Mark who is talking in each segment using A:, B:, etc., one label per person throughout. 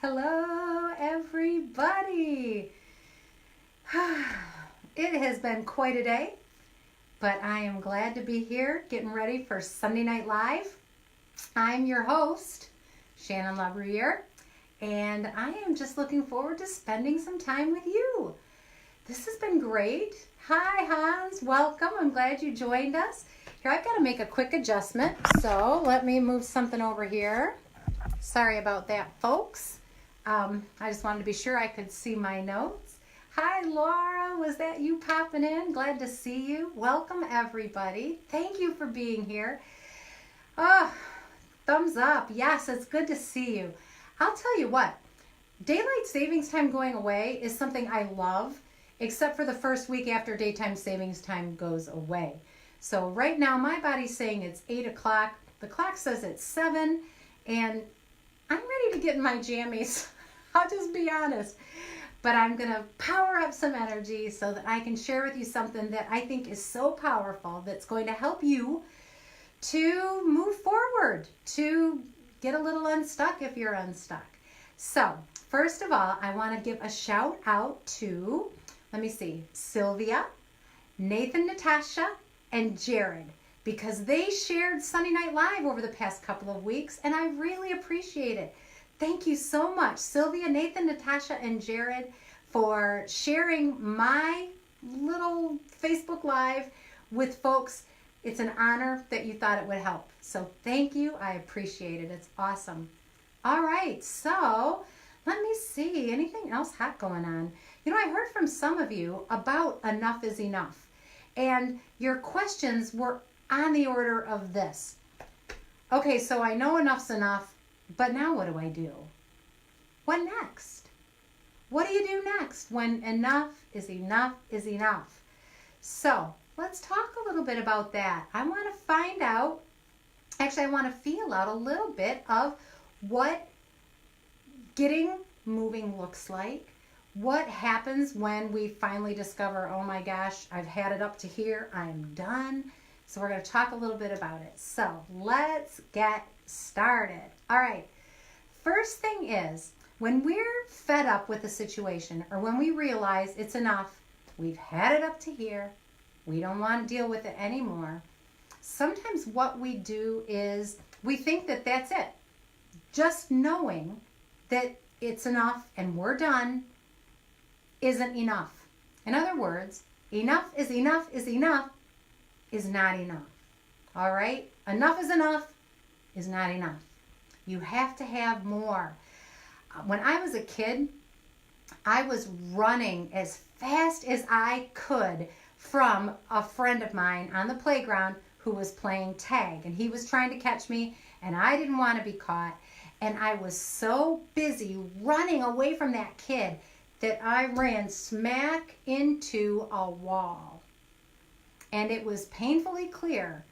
A: Hello, everybody. It has been quite a day, but I am glad to be here getting ready for Sunday Night Live. I'm your host, Shannon LaBruyere, and I am just looking forward to spending some time with you. This has been great. Hi, Hans. Welcome. I'm glad you joined us. Here, I've got to make a quick adjustment, so let me move something over here. Sorry about that, folks. I just wanted to be sure I could see my notes. Hi, Laura. Was that you popping in? Glad to see you. Welcome, everybody. Thank you for being here. Oh, thumbs up. Yes, it's good to see you. I'll tell you what, daylight savings time going away is something I love, except for the first week after daytime savings time goes away. So right now, my body's saying it's 8 o'clock. The clock says it's 7, and I'm ready to get in my jammies. I'll just be honest. But I'm going to power up some energy so that I can share with you something that I think is so powerful that's going to help you to move forward, to get a little unstuck if you're unstuck. So, first of all, I want to give a shout out to, Sylvia, Nathan, Natasha, and Jared, because they shared Sunday Night Live over the past couple of weeks, and I really appreciate it. Thank you so much, Sylvia, Nathan, Natasha, and Jared, for sharing my little Facebook Live with folks. It's an honor that you thought it would help. So thank you. I appreciate it. It's awesome. All right, so let me see. Anything else hot going on? You know, I heard from some of you about enough is enough, and your questions were on the order of this. Okay, so I know enough's enough, but now what do I do? What next? What do you do next when enough is enough is enough? So let's talk a little bit about that. I want to find out, I want to feel out a little bit of what getting moving looks like. What happens when we finally discover, oh my gosh, I've had it up to here, I'm done. So we're going to talk a little bit about it. So let's get started. All right. First thing is, when we're fed up with a situation, or when we realize it's enough, we've had it up to here, we don't want to deal with it anymore, sometimes what we do is we think that that's it. Just knowing that it's enough and we're done isn't enough. In other words, enough is enough is enough is not enough. All right? Enough is not enough. You have to have more. When I was a kid, I was running as fast as I could from a friend of mine on the playground who was playing tag, and he was trying to catch me, and I didn't want to be caught, and I was so busy running away from that kid that I ran smack into a wall. And it was painfully clear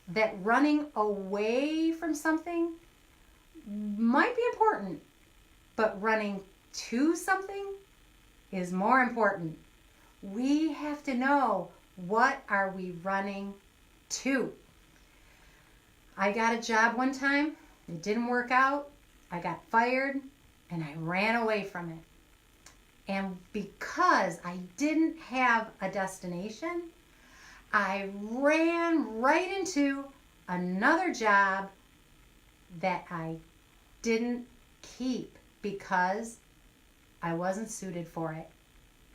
A: that running away from something might be important, but running to something is more important. We have to know, what are we running to? I got a job one time, it didn't work out, I got fired, and I ran away from it. And because I didn't have a destination, I ran right into another job that I didn't keep because I wasn't suited for it,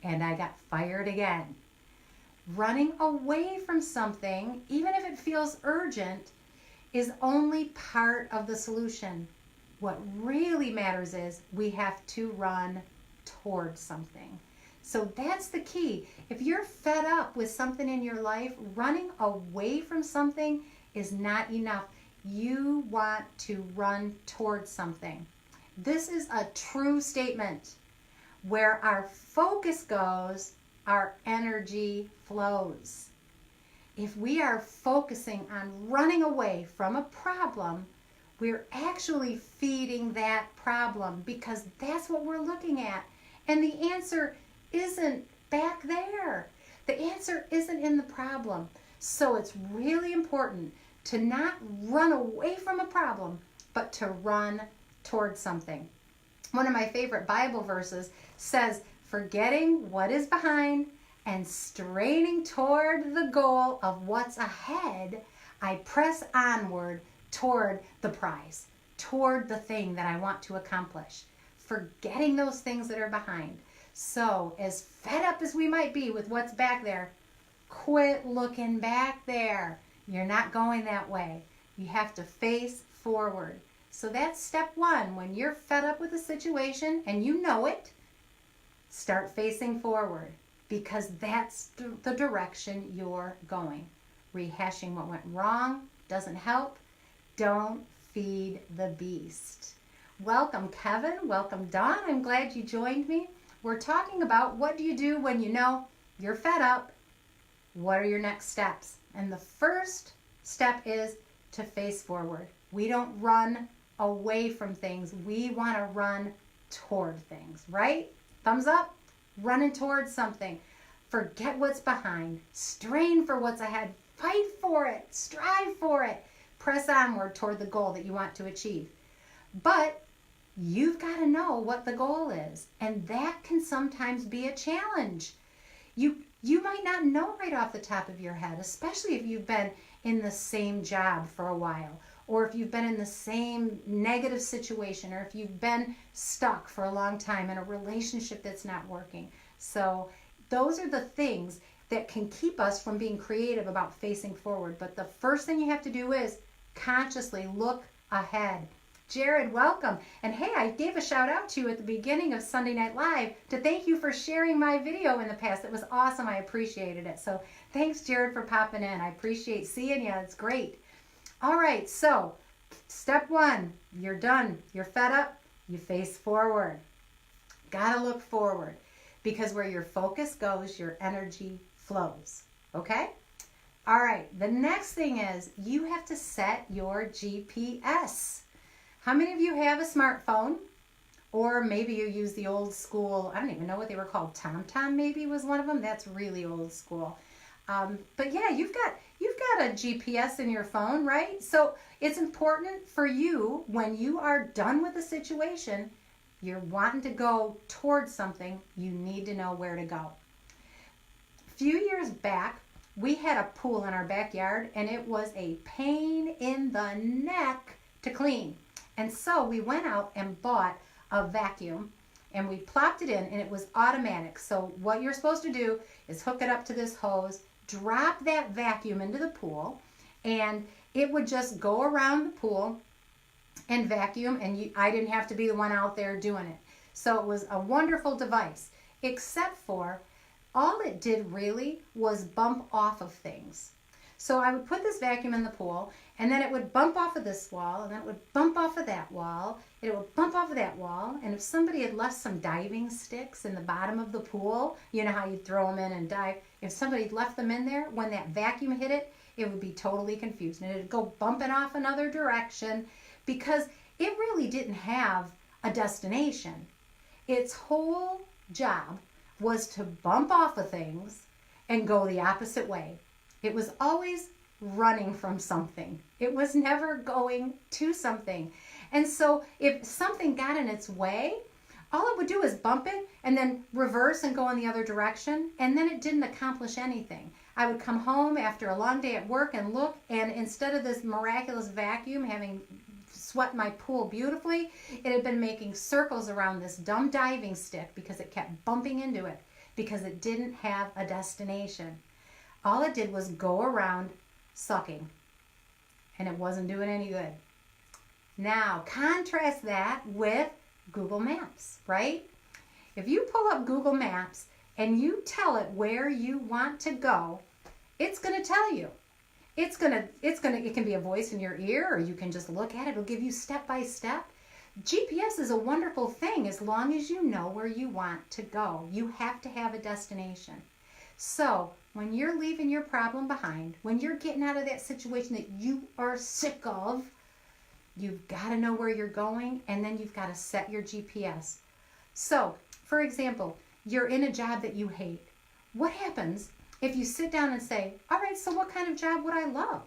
A: and I got fired again. Running away from something, even if it feels urgent, is only part of the solution. What really matters is we have to run towards something. So that's the key. If you're fed up with something in your life, running away from something is not enough. You want to run towards something. This is a true statement. Where our focus goes, our energy flows. If we are focusing on running away from a problem, we're actually feeding that problem, because that's what we're looking at. And the answer isn't back there. The answer isn't in the problem. So it's really important to not run away from a problem, but to run towards something. One of my favorite Bible verses says, forgetting what is behind and straining toward the goal of what's ahead, I press onward toward the prize, toward the thing that I want to accomplish. Forgetting those things that are behind. So, as fed up as we might be with what's back there, quit looking back there. You're not going that way. You have to face forward. So that's step one. When you're fed up with a situation and you know it, start facing forward, because that's the direction you're going. Rehashing what went wrong doesn't help. Don't feed the beast. Welcome, Kevin. Welcome, Dawn. I'm glad you joined me. We're talking about what do you do when you know you're fed up. What are your next steps? And the first step is to face forward. We don't run away from things. We want to run toward things, right? Thumbs up, running towards something. Forget what's behind. Strain for what's ahead. Fight for it. Strive for it. Press onward toward the goal that you want to achieve. But you've got to know what the goal is, and that can sometimes be a challenge. You might not know right off the top of your head, especially if you've been in the same job for a while, or if you've been in the same negative situation, or if you've been stuck for a long time in a relationship that's not working. So those are the things that can keep us from being creative about facing forward. But the first thing you have to do is consciously look ahead. Jared, welcome. And hey, I gave a shout out to you at the beginning of Sunday Night Live to thank you for sharing my video in the past. It was awesome. I appreciated it. So thanks, Jared, for popping in. I appreciate seeing you. It's great. All right, so step one, you're done. You're fed up. You face forward. Gotta look forward, because where your focus goes, your energy flows. Okay? All right, the next thing is you have to set your GPS. How many of you have a smartphone? Or maybe you use the old school, I don't even know what they were called, TomTom maybe was one of them. That's really old school. But yeah, you've got a GPS in your phone, right? So it's important for you, when you are done with a situation, you're wanting to go towards something, you need to know where to go. A few years back, we had a pool in our backyard, and it was a pain in the neck to clean. And so we went out and bought a vacuum, and we plopped it in, and it was automatic. So what you're supposed to do is hook it up to this hose, drop that vacuum into the pool, and it would just go around the pool and vacuum, and I didn't have to be the one out there doing it. So it was a wonderful device, except for all it did really was bump off of things. So I would put this vacuum in the pool, and then it would bump off of this wall, and then it would bump off of that wall, and it would bump off of that wall. And if somebody had left some diving sticks in the bottom of the pool, you know how you throw them in and dive, if somebody had left them in there, when that vacuum hit it, it would be totally confused, and it would go bumping off another direction, because it really didn't have a destination. Its whole job was to bump off of things and go the opposite way. It was always running from something. It was never going to something. And so if something got in its way, all it would do is bump it and then reverse and go in the other direction, and then it didn't accomplish anything. I would come home after a long day at work and look, and instead of this miraculous vacuum having swept my pool beautifully, it had been making circles around this dumb diving stick because it kept bumping into it, because it didn't have a destination. All it did was go around sucking, and it wasn't doing any good. Now, contrast that with Google Maps, right? If you pull up Google Maps and you tell it where you want to go, it's going to tell you. It can be a voice in your ear, or you can just look at it. It'll give you step by step. GPS is a wonderful thing as long as you know where you want to go. You have to have a destination. So when you're leaving your problem behind, when you're getting out of that situation that you are sick of, you've got to know where you're going, and then you've got to set your GPS. So, for example, you're in a job that you hate. What happens if you sit down and say, all right, so what kind of job would I love?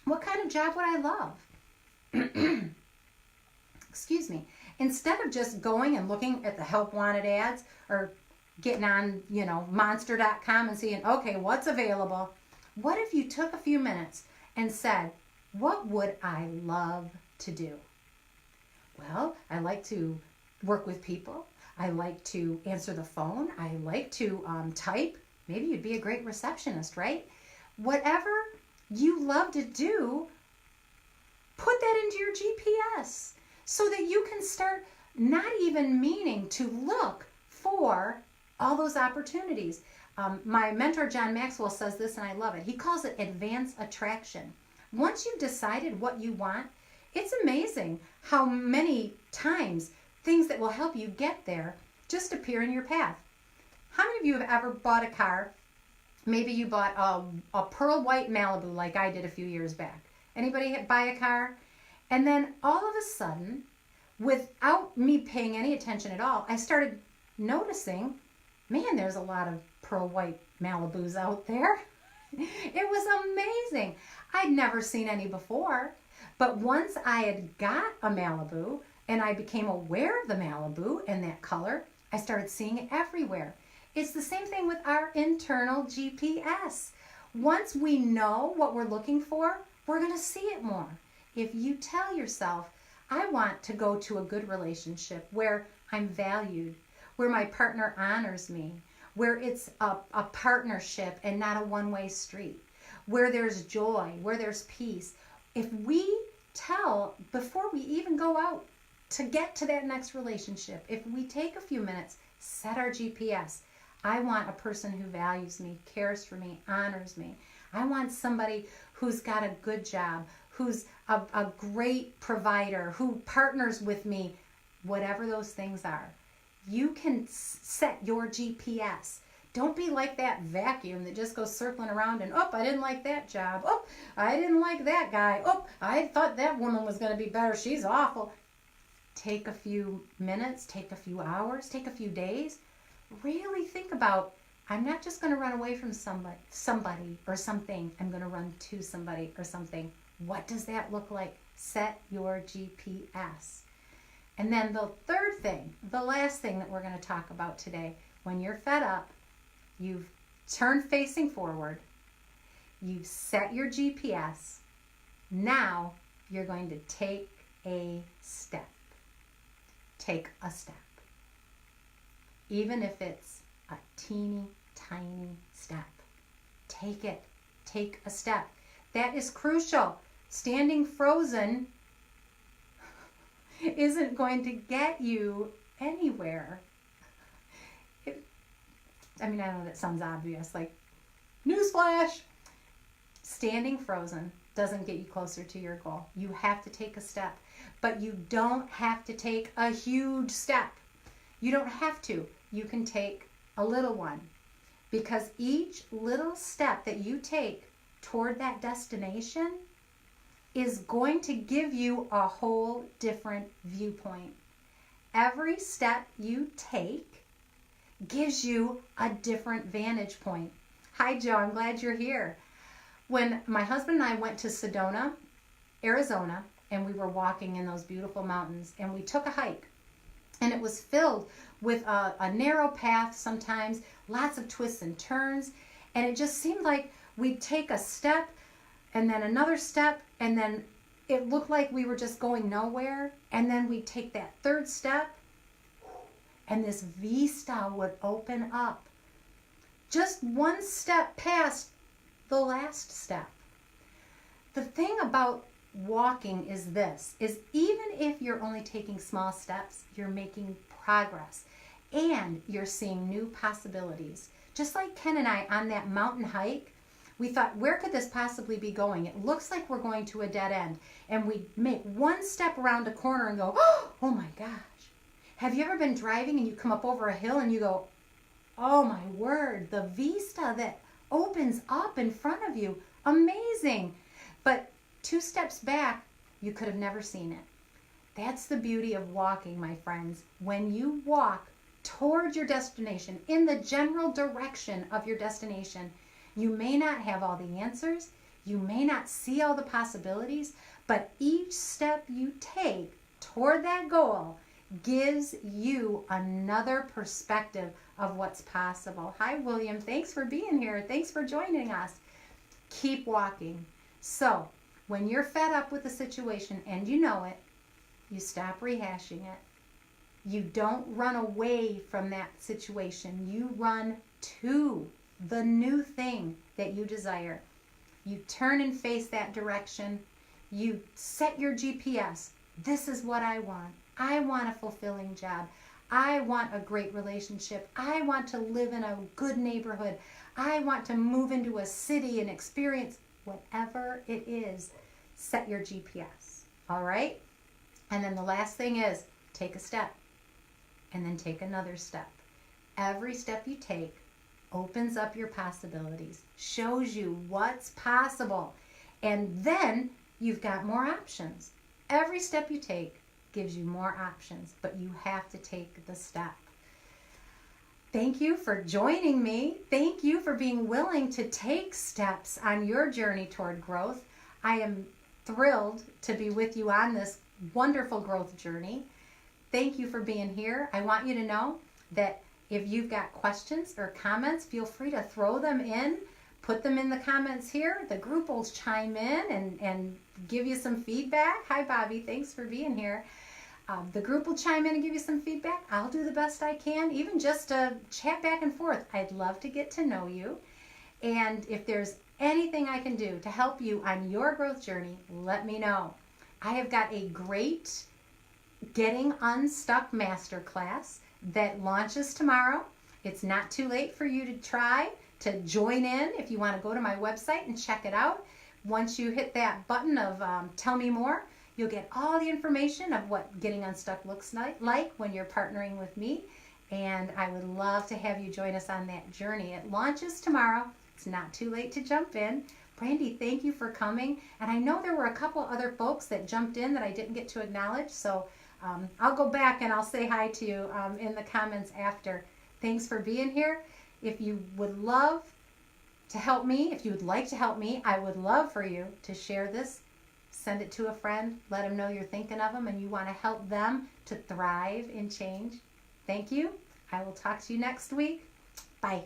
A: What kind of job would I love? Excuse me. Instead of just going and looking at the help wanted ads or getting on, monster.com and seeing, okay, what's available? What if you took a few minutes and said, what would I love to do? Well, I like to work with people. I like to answer the phone. I like to type. Maybe you'd be a great receptionist, right? Whatever you love to do, put that into your GPS so that you can start not even meaning to look for all those opportunities. My mentor, John Maxwell, says this, and I love it. He calls it advanced attraction. Once you've decided what you want, it's amazing how many times things that will help you get there just appear in your path. How many of you have ever bought a car? Maybe you bought a pearl white Malibu like I did a few years back. Anybody buy a car? And then all of a sudden, without me paying any attention at all, I started noticing, man, there's a lot of pearl white Malibus out there. It was amazing. I'd never seen any before. But once I had got a Malibu and I became aware of the Malibu and that color, I started seeing it everywhere. It's the same thing with our internal GPS. Once we know what we're looking for, we're going to see it more. If you tell yourself, I want to go to a good relationship where I'm valued, where my partner honors me, where it's a partnership and not a one-way street, where there's joy, where there's peace. If we tell, before we even go out to get to that next relationship, if we take a few minutes, set our GPS. I want a person who values me, cares for me, honors me. I want somebody who's got a good job, who's a great provider, who partners with me, whatever those things are. You can set your GPS. Don't be like that vacuum that just goes circling around and, I didn't like that job. I didn't like that guy. I thought that woman was going to be better. She's awful. Take a few minutes, take a few hours, take a few days. Really think about, I'm not just going to run away from somebody or something. I'm going to run to somebody or something. What does that look like? Set your GPS. And then the third thing, the last thing that we're going to talk about today, when you're fed up, you've turned facing forward, you've set your GPS, now you're going to take a step. Take a step. Even if it's a teeny tiny step. Take it. Take a step. That is crucial. Standing frozen isn't going to get you anywhere. I know that sounds obvious, like, newsflash. Standing frozen doesn't get you closer to your goal. You have to take a step, but you don't have to take a huge step. You don't have to. You can take a little one, because each little step that you take toward that destination is going to give you a whole different viewpoint. Every step you take gives you a different vantage point. Hi, Joe. I'm glad you're here. When my husband and I went to Sedona, Arizona, and we were walking in those beautiful mountains, and we took a hike, and it was filled with a narrow path sometimes, lots of twists and turns, and it just seemed like we'd take a step and then another step, and then it looked like we were just going nowhere, and then we'd take that third step, and this vista would open up. Just one step past the last step. The thing about walking is this, is even if you're only taking small steps, you're making progress and you're seeing new possibilities. Just like Ken and I on that mountain hike, we thought, where could this possibly be going? It looks like we're going to a dead end. And we make one step around a corner and go, oh my gosh. Have you ever been driving and you come up over a hill and you go, oh my word, the vista that opens up in front of you, amazing. But 2 steps back, you could have never seen it. That's the beauty of walking, my friends. When you walk toward your destination, in the general direction of your destination, you may not have all the answers, you may not see all the possibilities, but each step you take toward that goal gives you another perspective of what's possible. Hi, William. Thanks for being here. Thanks for joining us. Keep walking. So, when you're fed up with the situation and you know it, you stop rehashing it. You don't run away from that situation. You run to the new thing that you desire. You turn and face that direction. You set your GPS. This is what I want. I want a fulfilling job. I want a great relationship. I want to live in a good neighborhood. I want to move into a city and experience whatever it is. Set your GPS. All right? And then the last thing is take a step and then take another step. Every step you take opens up your possibilities, shows you what's possible, and then you've got more options. Every step you take gives you more options, but you have to take the step. Thank you for joining me. Thank you for being willing to take steps on your journey toward growth. I am thrilled to be with you on this wonderful growth journey. Thank you for being here. I want you to know that if you've got questions or comments, feel free to throw them in. Put them in the comments here. The group will chime in and give you some feedback. Hi, Bobby. Thanks for being here. The group will chime in and give you some feedback. I'll do the best I can, even just to chat back and forth. I'd love to get to know you. And if there's anything I can do to help you on your growth journey, let me know. I have got a great Getting Unstuck Masterclass that launches tomorrow. It's not too late for you to try to join in if you want to go to my website and check it out. Once you hit that button of Tell Me More, you'll get all the information of what Getting Unstuck looks like when you're partnering with me. And I would love to have you join us on that journey. It launches tomorrow. It's not too late to jump in. Brandy, thank you for coming. And I know there were a couple other folks that jumped in that I didn't get to acknowledge. So I'll go back and I'll say hi to you in the comments after. Thanks for being here. If you would love to help me, if you would like to help me, I would love for you to share this. Send it to a friend. Let them know you're thinking of them and you want to help them to thrive and change. Thank you. I will talk to you next week. Bye.